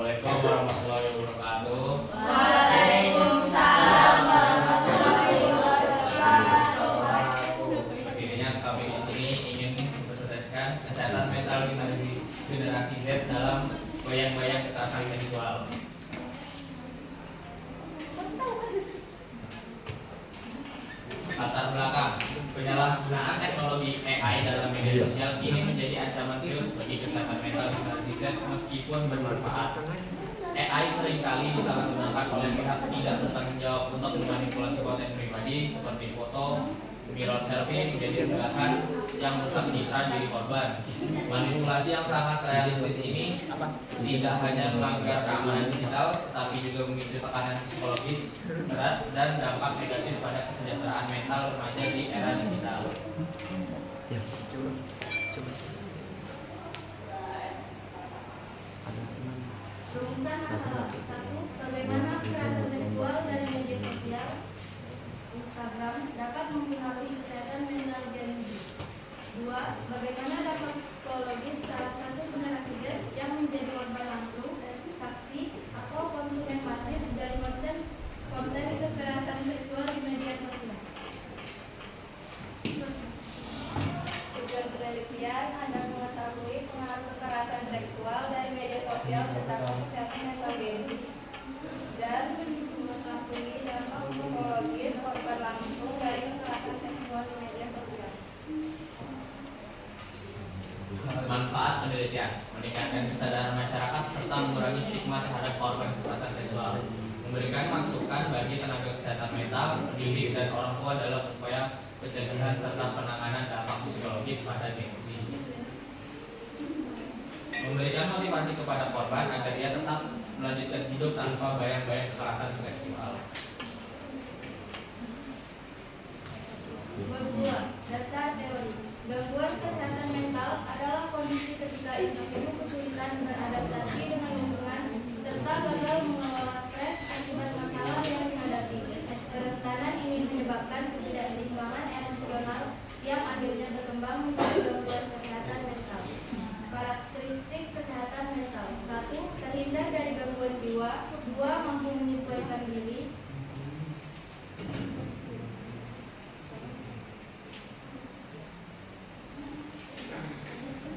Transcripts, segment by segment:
Assalamualaikum warahmatullahi wabarakatuh. Waalaikumsalam warahmatullahi wabarakatuh. Berdirinya kami di sini ingin mempresentasikan kesehatan mental generasi Z dalam bayang-bayang kekerasan seksual. Latar belakang penyalahgunaan teknologi AI dalam media sosial kini menjadi ancaman serius bagi kesehatan mental generasi Z meskipun bermanfaat. AI seringkali disalahgunakan oleh pihak tidak bertanggung jawab untuk memanipulasi konten pribadi seperti foto, mirror selfie menjadi unggahan yang merusak citra diri korban. Manipulasi yang sangat realistis ini tidak hanya melanggar keamanan digital, tetapi juga memicu tekanan psikologis berat dan dampak negatif pada kesejahteraan mental remaja di era digital. Rumusan masalah 1. Bagaimana kekerasan seksual dari media sosial Instagram dapat mempengaruhi kesehatan mental Gen Z. 2. Bagaimana dampak psikologis salah satu generasi Z yang menjadi korban langsung, saksi, atau konsumen pasif dari konten kekerasan seksual di media sosial. Tujuan penelitian adalah mengetahui pengaruh kekerasan seksual dari media sosial terhadap kesehatan mental Gen Z dan mengetahui dampak psikologis korban langsung dari kekerasan seksual di media sosial. Manfaat penelitian: meningkatkan kesadaran masyarakat serta mengurangi stigma terhadap korban kekerasan seksual, memberikan masukan bagi tenaga kesehatan mental, pendidik, dan orang tua dalam upaya pencegahan serta penanganan dampak psikologis pada Gen Z. Memberikan motivasi kepada korban agar ia tetap melanjutkan hidup tanpa bayang-bayang kekerasan seksual. Kedua, dasar teori. Gangguan kesehatan mental adalah kondisi ketika individu kesulitan beradaptasi dengan lingkungan serta gagal mengelola stres akibat masalah yang dihadapi. Kerentanan ini menyebabkan ketidakseimbangan emosional yang akhirnya berkembang menjadi gangguan kesehatan mental. Karakteristik kesehatan mental: 1. Terhindar dari gangguan jiwa. 2. Mampu menyesuaikan diri.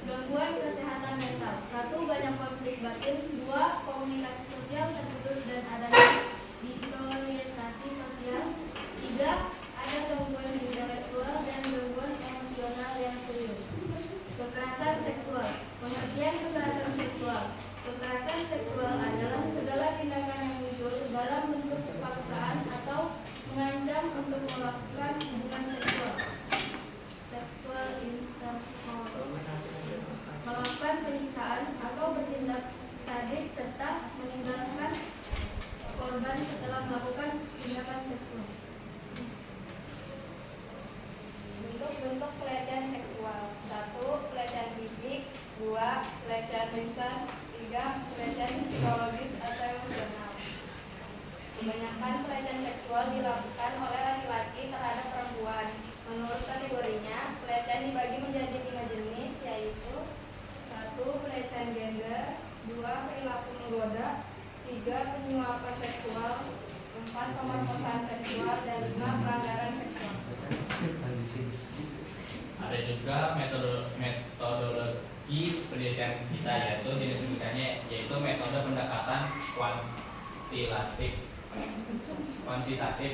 Gangguan kesehatan mental: 1. Banyak konflik batin. 2. Komunikasi sosial terputus dan adanya disorientasi sosial. 3. Ada gangguan intelektual dan gangguan emosional yang serius. Kekerasan seksual. Pengertian kekerasan seksual: kekerasan seksual adalah segala tindakan yang muncul dalam bentuk paksaan atau mengancam untuk melakukan hubungan seksual. Seksual intercourse, melakukan penyiksaan atau bertindak sadis serta meninggalkan korban setelah melakukan tindakan seksual. Bentuk-bentuk pelecehan seksual: 1. Pelecehan fisik. 2. Pelecehan lisan. 3. Pelecehan psikologis atau emosional. Kebanyakan pelecehan seksual dilakukan oleh laki-laki terhadap perempuan. Menurut kategorinya, pelecehan dibagi menjadi 5 jenis, yaitu 1. Pelecehan gender. 2. Perilaku menggoda. 3. Penyuapan seksual. 4. Pemerkosaan seksual. Dan 5. Pelanggaran seksual. Ada juga metodologi penelitian kita, yaitu jenis penelitiannya yaitu metode pendekatan kuantitatif.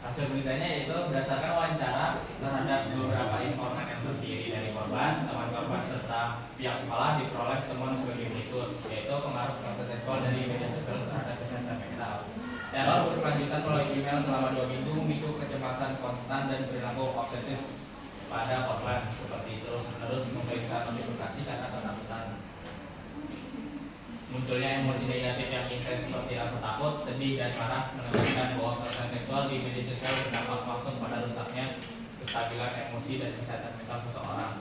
Hasil penelitiannya yaitu berdasarkan wawancara terhadap beberapa informan yang terdiri dari korban, teman korban, serta pihak sekolah, diperoleh temuan sebagai berikut, yaitu pengaruh kekerasan seksual dari media sosial terhadap kesehatan mental. Teror berkelanjutan melalui email selama 2 minggu memicu kecemasan konstan dan perilaku obsesif pada korban, seperti terus-menerus memeriksa notifikasi karena ketakutan. Munculnya emosi negatif yang intens seperti rasa takut, sedih, dan marah menegaskan bahwa kekerasan seksual di media sosial berdampak langsung pada rusaknya kestabilan emosi dan kesehatan mental seseorang.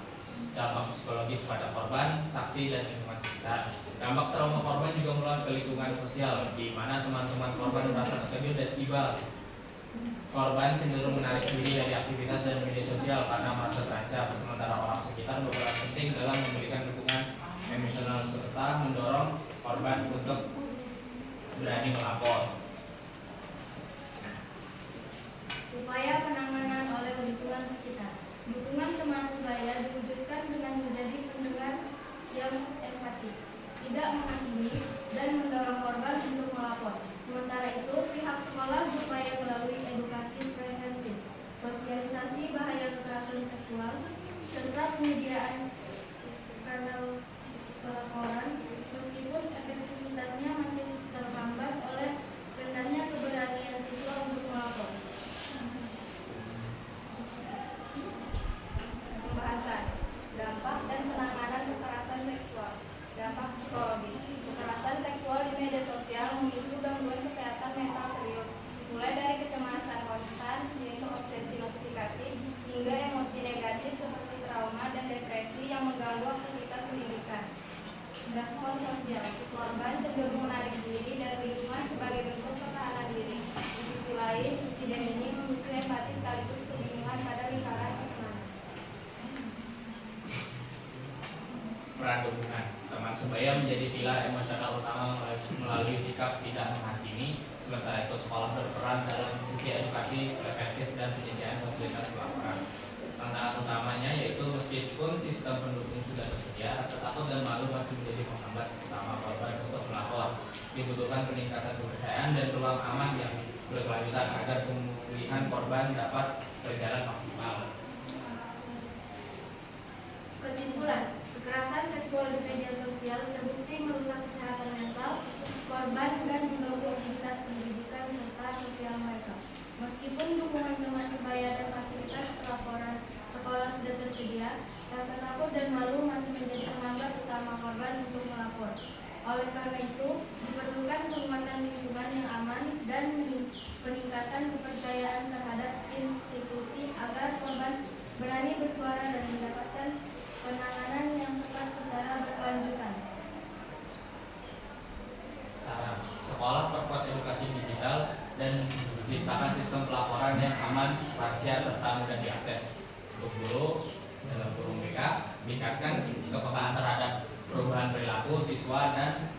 Dampak psikologis pada korban, saksi, dan lingkungan sekitar. Dampak trauma korban juga meluas ke lingkungan sosial, di mana teman-teman korban merasa terkejut dan ibal. Korban cenderung menarik diri dari aktivitas dan media sosial karena merasa terancam, sementara orang sekitar berperan penting dalam memberikan dukungan emosional serta mendorong korban untuk berani melapor. Upaya penanganan oleh lingkungan sekitar. Dukungan teman sebaya diwujudkan dengan menjadi pendengar yang empatik, tidak menghakimi, dan mendorong korban untuk melapor. Sementara itu, pihak sekolah berupaya melalui edukasi preventif, sosialisasi bahaya kekerasan seksual, serta penyediaan kanal pelaporan, meskipun efektivitasnya masih terhambat oleh rendahnya keberanian siswa untuk melapor. Pembahasan dampak dan penanganan kekerasan seksual. Dampak psikologis. Kekerasan seksual di media sosial memicu gangguan kesehatan mental serius, mulai dari kecemasan konstan, yaitu obsesi notifikasi, hingga emosi negatif seperti trauma dan depresi yang mengganggu aktivitas pendidikan. Respon sosial. Korban cenderung menarik diri dari lingkungan sebagai bentuk pertahanan diri. Di sisi lain, insiden ini memicu empati sekaligus kebingungan pada lingkaran pertemanan. Peran dukungan. Teman sebaya menjadi pilar emosional utama melalui sikap tidak menghakimi, sementara itu sekolah berperan dalam sisi edukasi, preventif, dan penyediaan fasilitas pelaporan. Tantangan utamanya yaitu meskipun sistem pendukung sudah tersedia, rasa takut dan malu masih menjadi penghambat utama korban untuk melapor. Dibutuhkan peningkatan kepercayaan dan ruang aman yang berkelanjutan agar pemulihan korban dapat berjalan maksimal. Kesimpulan, kekerasan seksual di media sosial terbukti merusak kesehatan mental korban dan mengganggu aktivitas pendidikan serta sosial mereka. Meskipun dukungan teman sebaya dan fasilitas pelaporan sekolah sudah tersedia, rasa takut dan malu masih menjadi penghambat utama korban untuk melapor. Oleh karena itu, diperlukan penguatan lingkungan yang aman dan peningkatan kepercayaan terhadap institusi agar korban berani bersuara dan mendapatkan penanganan yang tepat secara berkelanjutan. Saran, sekolah perkuat edukasi digital dan menciptakan sistem pelaporan yang aman, rahasia, serta mudah diakses. Untuk guru, dalam kurung BK, meningkatkan kepekaan terhadap perubahan perilaku siswa dan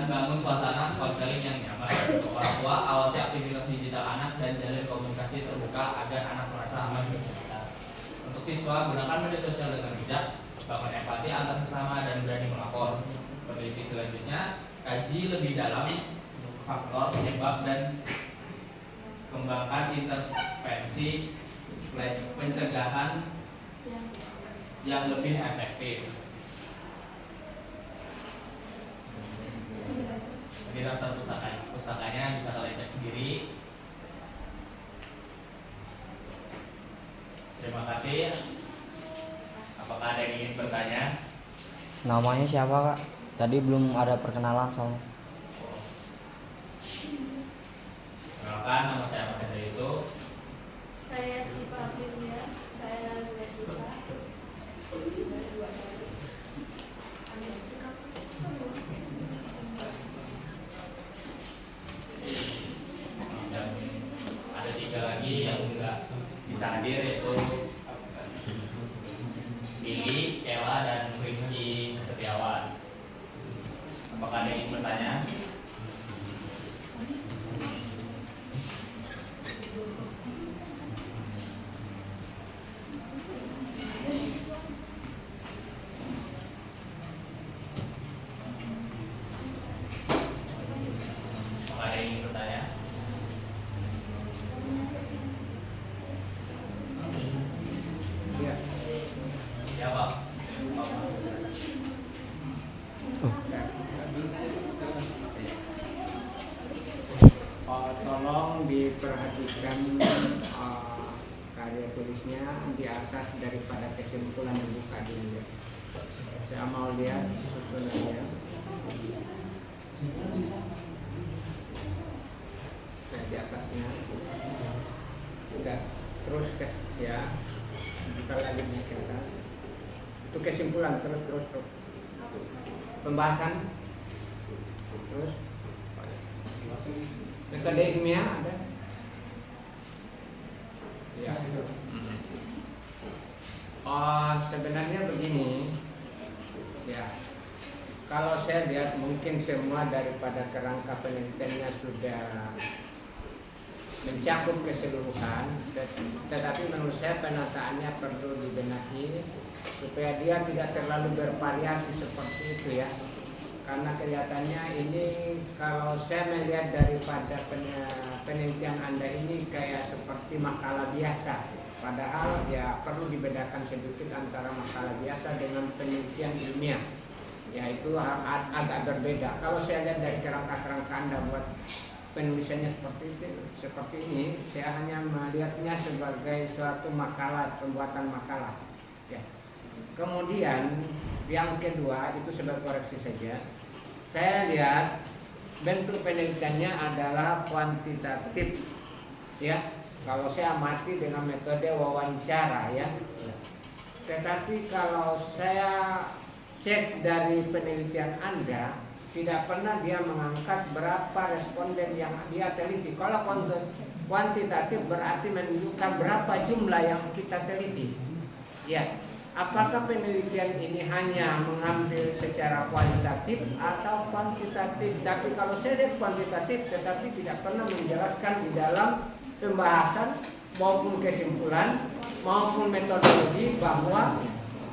bangun suasana konseling yang nyaman. Untuk orang tua, awasi aktivitas digital anak dan jalin komunikasi terbuka agar anak merasa aman bercerita. Untuk siswa, gunakan media sosial dengan bijak, bangun empati antar sesama dan berani melapor. Peneliti selanjutnya, kaji lebih dalam faktor penyebab dan kembangkan intervensi pencegahan yang lebih efektif. Ini daftar pustakanya bisa kalian cek sendiri. Terima kasih. Apakah ada yang ingin bertanya? Namanya siapa, Kak? Tadi belum ada perkenalan soalnya. Kenalkan, nama saya Ahmad Hendra Yusuf. Saya Syifa Aprilia. Saya Zulekha. Dan ada 3 lagi yang enggak bisa hadir, yaitu Billy, Ella, dan Rizky Setiawan. Apakah ada yang ingin bertanya? Apakah ada yang ingin bertanya? Ya, Ya, Pak. tolong diperhatikan karya tulisnya di atas daripada kesimpulan dibuka dulu. Saya mau lihat susunannya. Nah, di atasnya udah terus ya, buka lagi di atas. Itu kesimpulan terus pembahasan terus metode ilmiah ada ya. Sebenarnya begini, Ya, kalau saya lihat mungkin semua daripada kerangka penelitiannya sudah mencakup keseluruhan, tetapi menurut saya penataannya perlu dibenahi supaya dia tidak terlalu bervariasi seperti itu ya. Karena kelihatannya ini kalau saya melihat daripada penelitian Anda ini kayak seperti makalah biasa. Padahal ya perlu dibedakan sedikit antara makalah biasa dengan penelitian ilmiah. Ya itu agak berbeda. Kalau saya lihat dari kerangka-kerangka Anda buat penulisannya seperti ini, saya hanya melihatnya sebagai suatu makalah, pembuatan makalah. Ya. Kemudian yang kedua itu sebagai koreksi saja. Saya lihat bentuk penelitiannya adalah kuantitatif. Ya. Kalau saya amati dengan metode wawancara ya. Tetapi kalau saya cek dari penelitian Anda, tidak pernah dia mengangkat berapa responden yang dia teliti. Kalau kuantitatif berarti menunjukkan berapa jumlah yang kita teliti. Ya, apakah penelitian ini hanya mengambil secara kualitatif atau kuantitatif? Tapi kalau saya lihat kuantitatif, tetapi tidak pernah menjelaskan di dalam pembahasan maupun kesimpulan maupun metodologi bahwa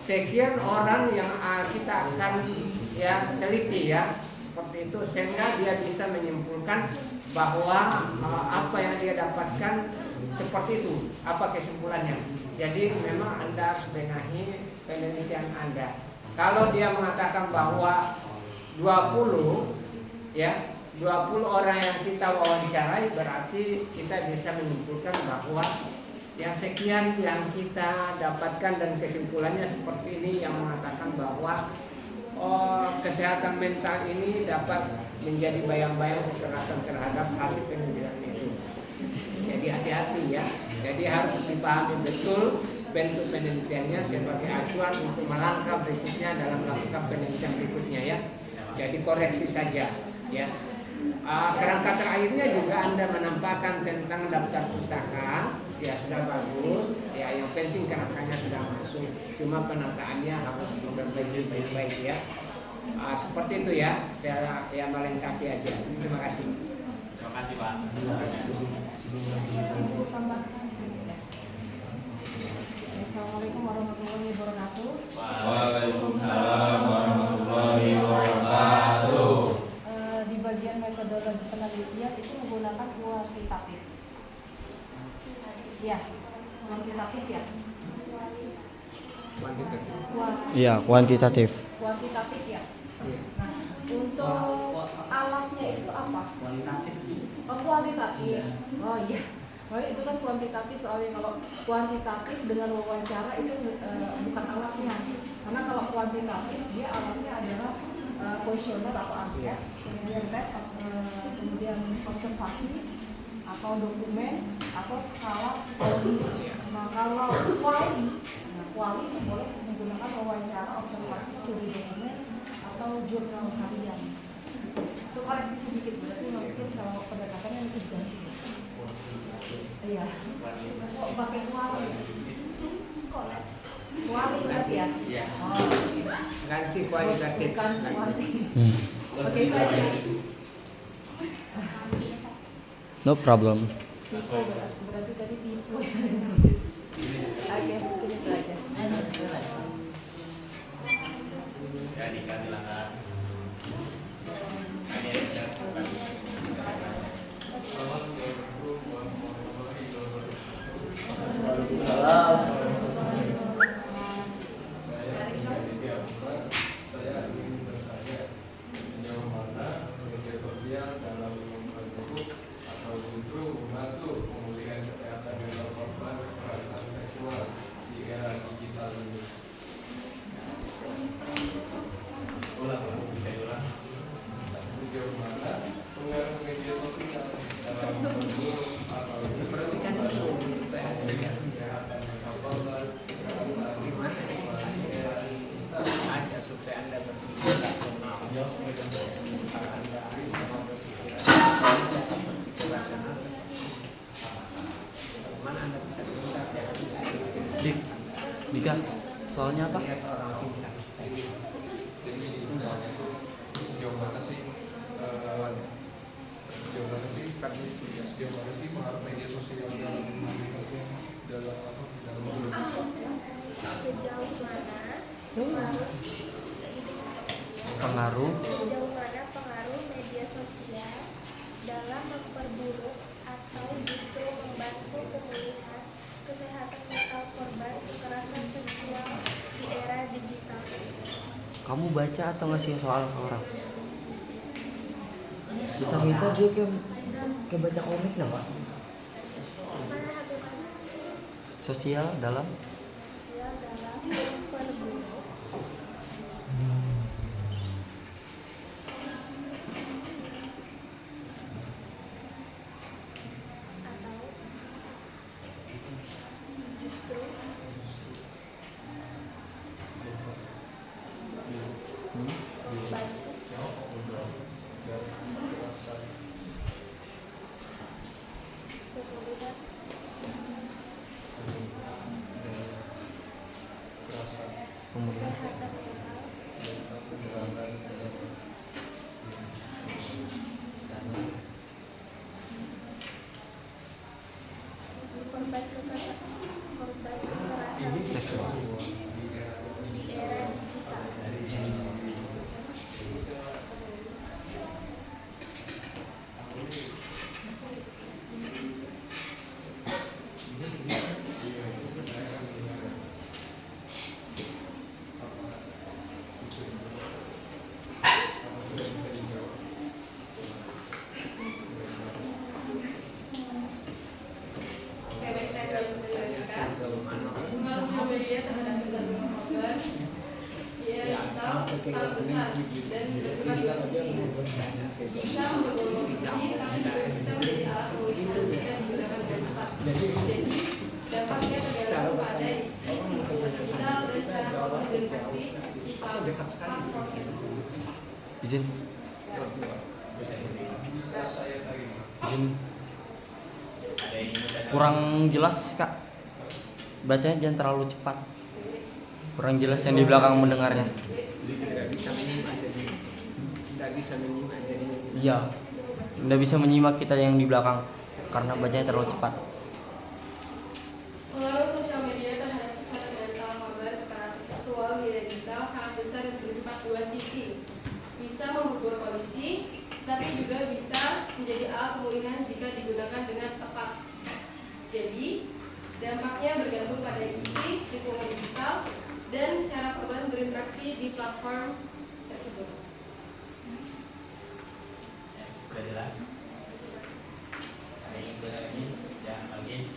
sekian orang yang kita akan ya teliti ya seperti itu, sehingga dia bisa menyimpulkan bahwa apa yang dia dapatkan seperti itu, apa kesimpulannya. Jadi memang Anda harus benahi penelitian Anda. Kalau dia mengatakan bahwa 20 ya 20 orang yang kita wawancarai, berarti kita bisa menyimpulkan bahwa yang sekian yang kita dapatkan dan kesimpulannya seperti ini, yang mengatakan bahwa kesehatan mental ini dapat menjadi bayang-bayang kekerasan terhadap hasil penelitian itu. Jadi hati-hati ya. Jadi harus dipahami betul bentuk penelitiannya sebagai acuan untuk melangkah berikutnya dalam melakukan penelitian berikutnya ya. Jadi koreksi saja ya. Kerangka terakhirnya juga Anda menampakkan tentang daftar pustaka, ya sudah bagus, ya yang penting kerangkanya sudah masuk, cuma penataannya harus diperbaiki baik-baik ya. Seperti itu ya, saya ya melengkapi aja. Terima kasih. Terima kasih Pak. Assalamualaikum warahmatullahi wabarakatuh. Waalaikumsalam warahmatullahi wabarakatuh. Di bagian metodologi penelitian itu menggunakan kuantitatif. Ya, kuantitatif ya. Kuantitatif. Iya, kuantitatif. Kuantitatif ya. Nah, untuk alatnya itu apa? Kuantitatif. Oh, kualitatif. Oh iya. Oh, itu kan kuantitatif, soalnya kalau kuantitatif dengan wawancara itu bukan alatnya. Karena kalau kuantitatif dia alatnya adalah kuesioner atau angket, kemudian tes, kemudian observasi atau dokumen atau skala psikologis. Nah kalau kuali itu boleh menggunakan wawancara, observasi, studi dokumen atau jurnal harian. Itu koreksi sedikit, berarti mungkin kalau pendekatannya itu diganti. Iya. Kok pakai kuali? Kok kuali berarti ya? Iya. Oh, Ganti kualitatif. bukan kuali. Oke, itu aja. No problem. Tipu berarti tadi tipu. Oke, mungkin itu aja. Ya dikasih langkah. Saya ingin bertanya sejauh mana media sosial dalam mendukung atau justru membantu pemulihan kesehatan mental korban kekerasan seksual di era digital ini. Bisa ulang. Sejauh mana pengaruh media sosial dalam mendukung atau justru Perhatikan membantu dulu supaya ada pemulihan kesehatan mental korban kekerasan gimana nih? di era digital. Ada supaya Anda berpikir rasional. Kalau Anda mau berpikir rasional, mana Anda bisa tuntas ya? Dik, Dika, soalnya apa? Lihat orang pintar. misalnya itu sejauh mana sih sejauh mana sih pengaruh media sosial dalam Sejauh Pengaruh mana pengaruh media sosial dalam memperburuk atau justru membantu pemulihan kesehatan mental korban kekerasan seksual di era digital? kamu baca atau ngasih soal ke orang? Kita minta dia kayak baca komik nah pak. Mana hubungan Sosial dalam sosial dalam memperburuk atau justru membantu pemulihan pemulihan. kesehatan mental korban kekerasan Seksual. di era digital. Izin. Kurang jelas kak. Bacanya jangan terlalu cepat. Kurang jelas yang di belakang mendengarnya. Tidak bisa menyimak jadinya. Iya. Nggak bisa menyimak kita yang di belakang karena bacanya terlalu cepat. Pengaruh sosial media terhadap kesehatan mental korban kekerasan seksual di digital sangat besar dan bersifat dua sisi. Bisa memperburuk kondisi, tapi juga bisa menjadi alat pemulihan jika digunakan dengan tepat. Jadi, dampaknya bergantung pada isi lingkungan digital dan cara korban berinteraksi di platform tersebut. Sudah jelas? Ada yang lagi? Ya, Agis.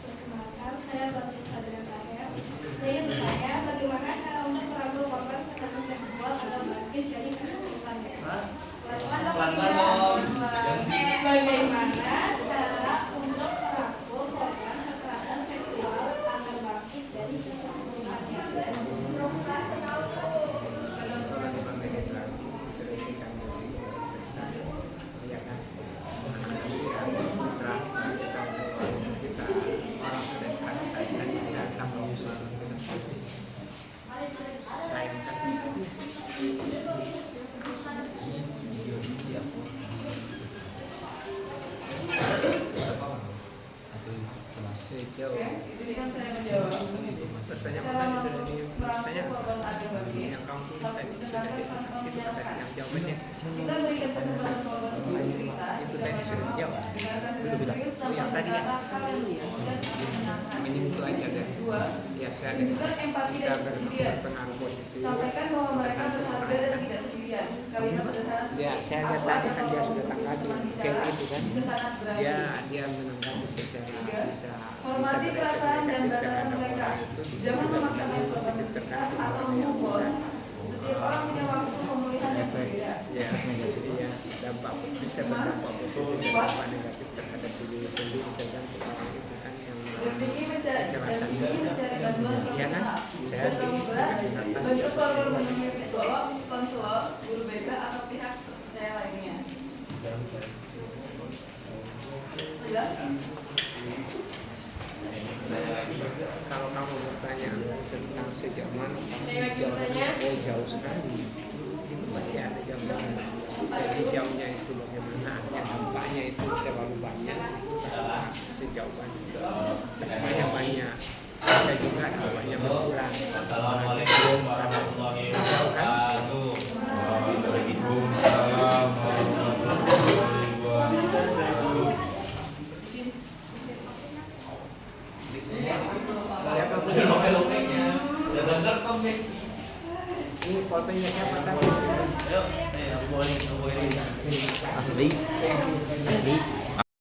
Perkenalkan, saya Batis Adrian Tahir. Saya ingin bertanya, bagaimana cara untuk merangkul korban kekerasan seksual agar bangkit dari kesulitannya? Pelan-pelan dong. Bagaimana cara untuk merangkul korban kekerasan seksual agar bangkit dari kesulitannya? Kalau 5 menit lagi selesaikan diri, ya kan? Nanti habis setelah kita orang sudah start tadi kita tambah usul sayang kan? Sejauh Jadi kan saya menjawab. pertanyaan sudah ditanya yang kamu tulis tadi sudah itu tadi yang jawabannya Kita berikan kesempatan korban untuk bercerita. itu tadi sudah dijawab sudah oh, yang tadi ya ini itu aja deh ya saya Tunjukkan empati bisa dan kesedihan. berpengaruh positif Sampaikan bahwa mereka berharga dan tidak sendirian. Kalimat sederhana. ya saya lihat tadi kan dia sudah tanggapi cewek itu kan Bisa sangat berani. dia menanggapi secara bisa Hormati perasaan dan berefek batasan terhadap mereka. orang itu bisa Jangan juga memaksa menjadi korban positif bercerita tergantung atau orang yang move on. bisa Setiap orang punya waktu pemulihan yang Efek. berbeda. ya jadi ya dampak bisa berdampak positif dan dampak negatif terhadap diri sendiri tergantung orang itu kan yang Berpikir mencari kekerasan bantuan ya kan saya di profesional. Bentuk korban menemui psikolog, konselor, guru BK atau pihak saya lainnya. Jelas? kalau kamu bertanya tentang sejauh mana Saya lagi bertanya. jauh jauh sekali. Itu pasti ada jaminan. Jadi jauhnya itu bagaimana, dampaknya itu terlalu banyak, sejauh banyak. Bisa juga dampaknya berkurang. Assalamualaikum warahmatullahi wabarakatuh. Waalaikumsalam warahmatullahi wabarakatuh. Siapa Udah punya lope-lopenya. Udah denger kok, guys. ini pulpennya siapa tadi? Yuk, boleh. Asli.